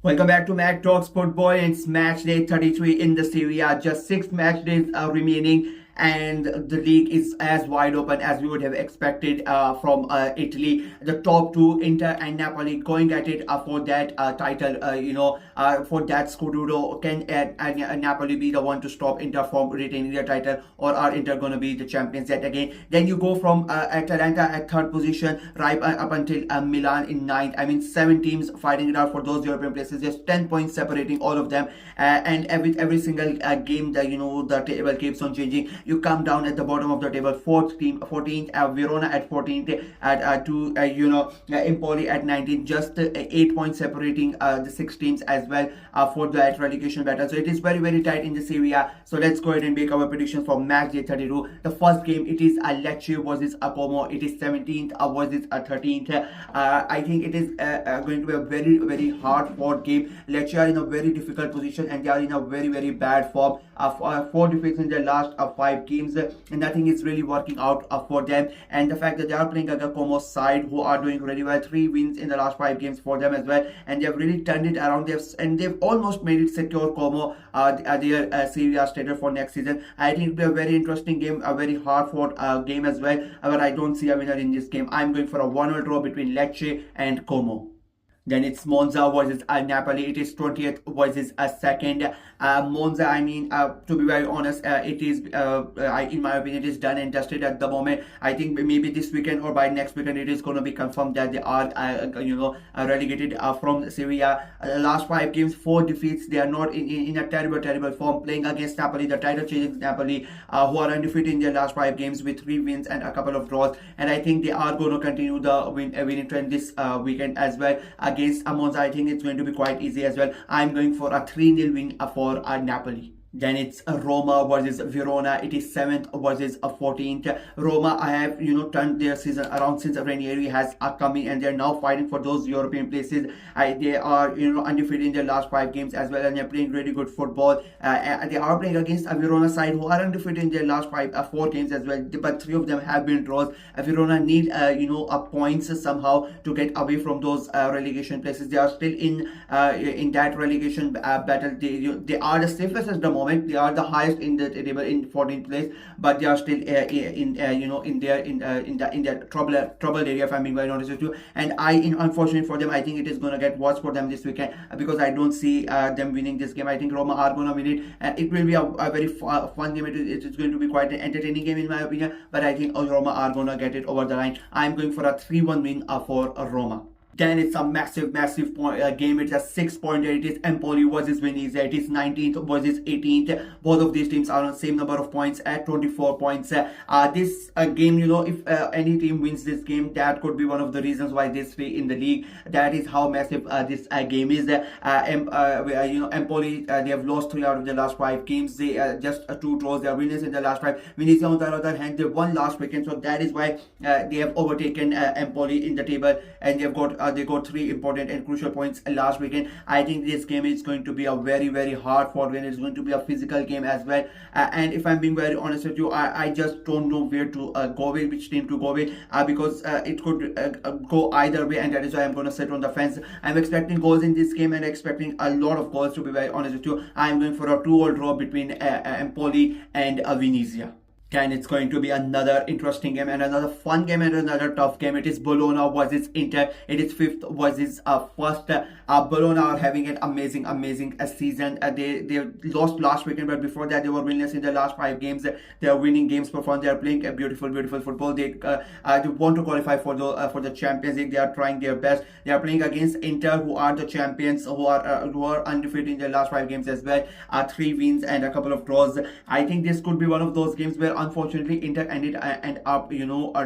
Welcome back to Mac Talks Football. It's match day 33 in the Serie A. Just 6 match days are remaining, and the league is as wide open as we would have expected from Italy. The top two, Inter and Napoli, going at it for that title. For that Scudetto. Can Napoli be the one to stop Inter from retaining their title, or are Inter going to be the champions yet again? Then you go from Atalanta at third position right up until Milan in ninth. I mean, 7 teams fighting it out for those European places. Just 10 points separating all of them, and every single game that the table keeps on changing. You come down at the bottom of the table, fourth team, 14th, Verona at 14th, at Empoli at 19th. Just 8 points separating the 6 teams as well for that relegation battle. So it is very tight in the Serie A. So let's go ahead and make our predictions for match day 32. The first game, it is Lecce versus Como. It is 17th versus 13th. I think it is going to be a very hard fought game. Lecce are in a very difficult position, and they are in a very bad form. 4 defeats in their last 5 games, and nothing is really working out for them. And the fact that they are playing against Como's side, who are doing really well, 3 wins in the last 5 games for them as well, and they have really turned it around. They've almost made it secure Como their Serie A status for next season. I think it'll be a very interesting game, a very hard fought game as well. But I don't see a winner in this game. I'm going for a 1-1 draw between Lecce and Como. Then it's Monza versus Napoli. It is 20th versus second. Monza, I mean, to be very honest, it is, in my opinion, it is done and dusted at the moment. I think maybe this weekend or by next weekend, it is going to be confirmed that they are, relegated from Serie A. Last 5 games, 4 defeats. They are not in a terrible form. Playing against Napoli, the title-chasing Napoli, who are undefeated in their last 5 games with 3 wins and a couple of draws. And I think they are going to continue the winning trend this weekend as well. Against Monza, I think it's going to be quite easy as well. I'm going for a 3-0 win for Napoli. Then it's Roma versus Verona. It is 7th versus 14th. Roma, I have turned their season around since Ranieri has come in, and they're now fighting for those European places. They are undefeated in their last 5 games as well, and they're playing really good football. They are playing against a Verona side who are undefeated in their last 4 games as well, but 3 of them have been draws. Verona need points somehow to get away from those relegation places. They are still in that relegation battle. They are the safest at the moment. They are the highest in the table in 14th place, but they are still in their troubled area, if I'm being very honest with you. And unfortunately for them, I think it is going to get worse for them this weekend, because I don't see them winning this game. I think Roma are going to win it, and it will be a very fun game. It is going to be quite an entertaining game in my opinion, but I think Roma are going to get it over the line. I'm going for a 3-1 win for Roma. Then it's a massive game. It's a 6-point. It is Empoli versus Venezia. It is 19th versus 18th. Both of these teams are on the same number of points at 24 points. This game, if any team wins this game, that could be one of the reasons why they stay in the league. That is how massive this game is. Empoli, they have lost 3 out of the last 5 games. They just 2 draws. They are winners in the last 5. Venezia, on the other hand, they won last weekend, so that is why they have overtaken Empoli in the table, and they got 3 important and crucial points last weekend. I think this game is going to be a very hard fought game. It's going to be a physical game as well. And if I'm being very honest with you, I just don't know where to go with, which team to go with, because it could go either way, and that is why I'm going to sit on the fence. I'm expecting goals in this game and expecting a lot of goals, to be very honest with you. I'm going for a 2-2 draw between Empoli and Venezia. And it's going to be another interesting game and another fun game and another tough game. It is Bologna versus Inter. It is 5th versus 1st. Bologna are having an amazing season. They lost last weekend, but before that they were winners in the last 5 games. They are winning games for fun. They are playing a beautiful football. They want to qualify for the Champions League. They are trying their best. They are playing against Inter, who are the champions, who are undefeated in their last 5 games as well. 3 wins and a couple of draws. I think this could be one of those games where unfortunately Inter ended up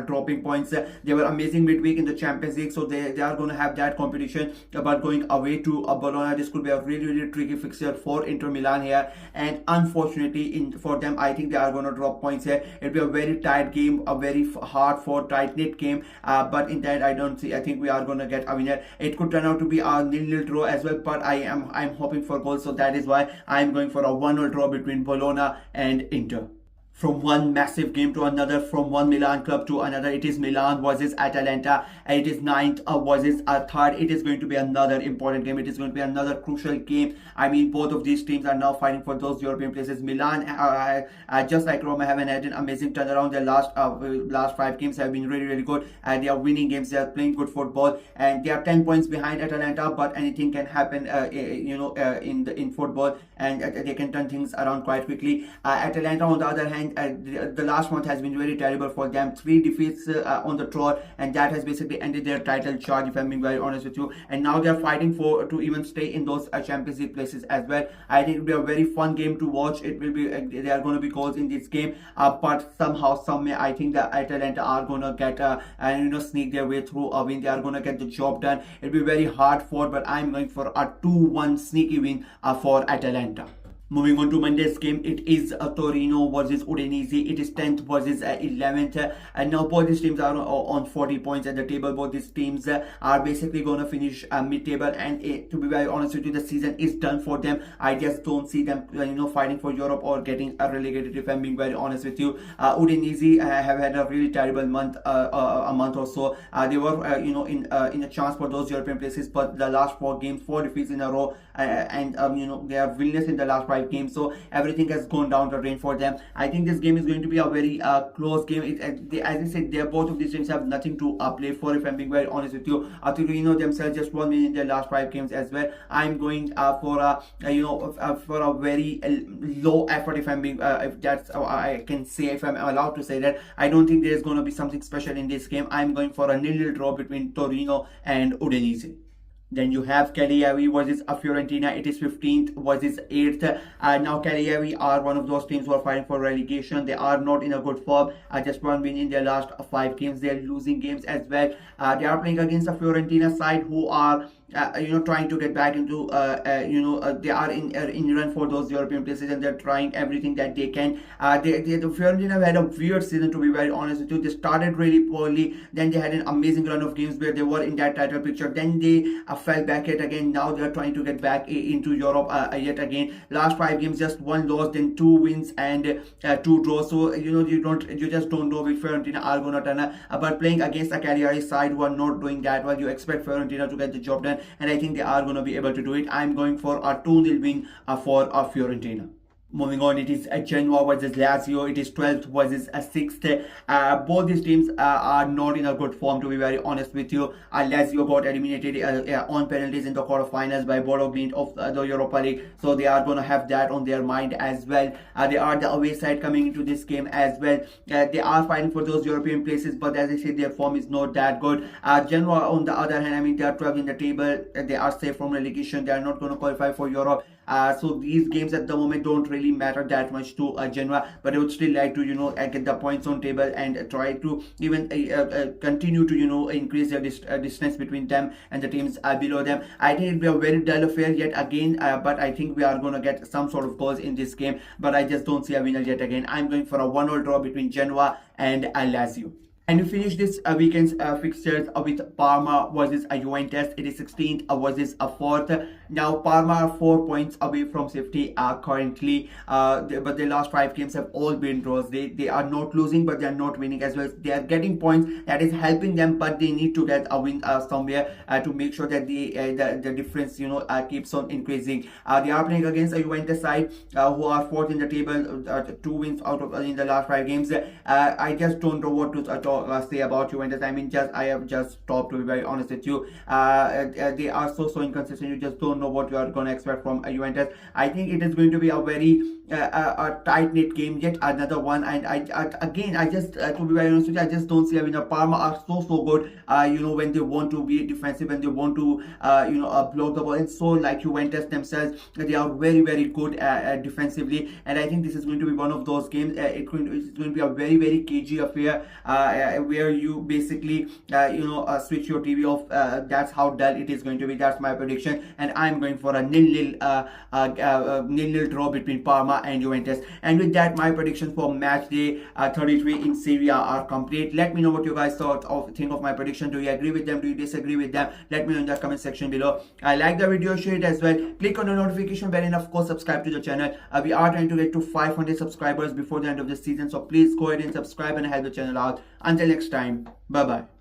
dropping points. They were amazing midweek in the Champions League, so they are going to have that competition. But going away to Bologna, this could be a really tricky fixture for Inter Milan here, and unfortunately for them, I think they are going to drop points here. It'll be a very tight game, a very hard fought, tight knit game, but in that I think we are going to get a winner. It could turn out to be a 0-0 draw as well, but I'm hoping for goals, so that is why I'm going for a 1-0 draw between Bologna and Inter. from one massive game to another, from one Milan club to another. It is Milan versus Atalanta, and it is ninth versus third. It is going to be another important game. It is going to be another crucial game. I mean, both of these teams are now fighting for those European places. Milan, just like Roma, have had an amazing turnaround. Their last 5 games have been really good. They are winning games. They are playing good football, and they are 10 points behind Atalanta. But anything can happen, in football, and they can turn things around quite quickly. Atalanta, on the other hand, the last month has been very terrible for them. 3 defeats on the trot, and that has basically ended their title charge, if I'm being very honest with you. And now they're fighting to even stay in those Champions League places as well. I think it will be a very fun game to watch. It will be there are going to be goals in this game, but somehow, some way, I think that Atalanta are going to get and sneak their way through a win. They are going to get the job done. It'll be very hard fought, but I'm going for a 2-1 sneaky win for Atalanta. Moving on to Monday's game, it is Torino versus Udinese. It is 10th versus 11th. And now both these teams are on 40 points at the table. Both these teams are basically going to finish mid-table. And to be very honest with you, the season is done for them. I just don't see them, fighting for Europe or getting relegated, if I'm being very honest with you. Udinese have had a really terrible month, a month or so. They were, in a chance for those European places, but the last 4 games, 4 defeats in a row, and they are winless in the last 5 games, so everything has gone down the drain for them. I think this game is going to be a very close game. As I said, both of these teams have nothing to play for, if I'm being very honest with you. Torino themselves just won in their last 5 games as well. I'm going for a very low effort, if I'm being if that's how I can say, if I'm allowed to say that. I don't think there's going to be something special in this game. I'm going for a 0-0 draw between Torino and Udinese. Then you have Cagliari versus Fiorentina. It is 15th versus 8th. Now Cagliari are one of those teams who are fighting for relegation. They are not in a good form. Just one win in their last 5 games. They are losing games as well. They are playing against a Fiorentina side who are trying to get back into they are in run for those European places, and they're trying everything that they can. The Fiorentina have had a weird season, to be very honest with you. They started really poorly, then they had an amazing run of games where they were in that title picture, then they fell back yet again. Now they're trying to get back into Europe yet again. Last 5 games, just 1 loss, then 2 wins and 2 draws. So you just don't know if Fiorentina are gonna turn up. But playing against a Cagliari side who are not doing that well, you expect Fiorentina to get the job done, and I think they are going to be able to do it. I'm going for a 2-0 win for Fiorentina. Moving on, it is Genoa versus Lazio. It is 12th versus 6th. Both these teams are not in a good form, to be very honest with you. Lazio got eliminated on penalties in the quarterfinals by Bodo Glimt of the Europa League, so they are going to have that on their mind as well. They are the away side coming into this game as well. They are fighting for those European places, but as I said, their form is not that good. Genoa, on the other hand, I mean, they are 12th in the table. They are safe from relegation. They are not going to qualify for Europe. So these games at the moment don't really matter that much to Genoa, but I would still like to get the points on table and try to even continue to increase their distance between them and the teams below them. I think it'll be a very dull affair yet again, but I think we are going to get some sort of goals in this game, but I just don't see a winner yet again. I'm going for a 1-0 draw between Genoa and Lazio. And we finish this weekend's fixtures with Parma versus Juventus. It is 16th versus 4th. Now Parma are 4 points away from safety currently, but their last 5 games have all been draws. They are not losing, but they are not winning as well. They are getting points, that is helping them, but they need to get a win somewhere to make sure that the difference keeps on increasing. They are playing against a Juventus side who are 4th in the table, 2 wins out of in the last 5 games. I just don't know what to say about Juventus. I mean, I have just stopped, to be very honest with you. They are so inconsistent. You just don't know what you are going to expect from Juventus. I think it is going to be a very a tight-knit game, yet another one. And I just to be very honest with you, I just don't see. I mean, Parma are so good. When they want to be defensive and they want to block the ball, and so like Juventus themselves, they are very good defensively. And I think this is going to be one of those games. It's going to be a very cagey affair where you basically switch your TV off. That's how dull it is going to be. That's my prediction, and I'm going for a nil-nil draw between Parma and Juventus. And with that, my predictions for match day 33 in Serie A are complete. Let me know what you guys think of my prediction. Do you agree with them? Do you disagree with them? Let me know in the comment section below. I like the video, share it as well. Click on the notification bell and of course subscribe to the channel. We are trying to get to 500 subscribers before the end of the season, so please go ahead and subscribe and help the channel out. Until next time, bye bye.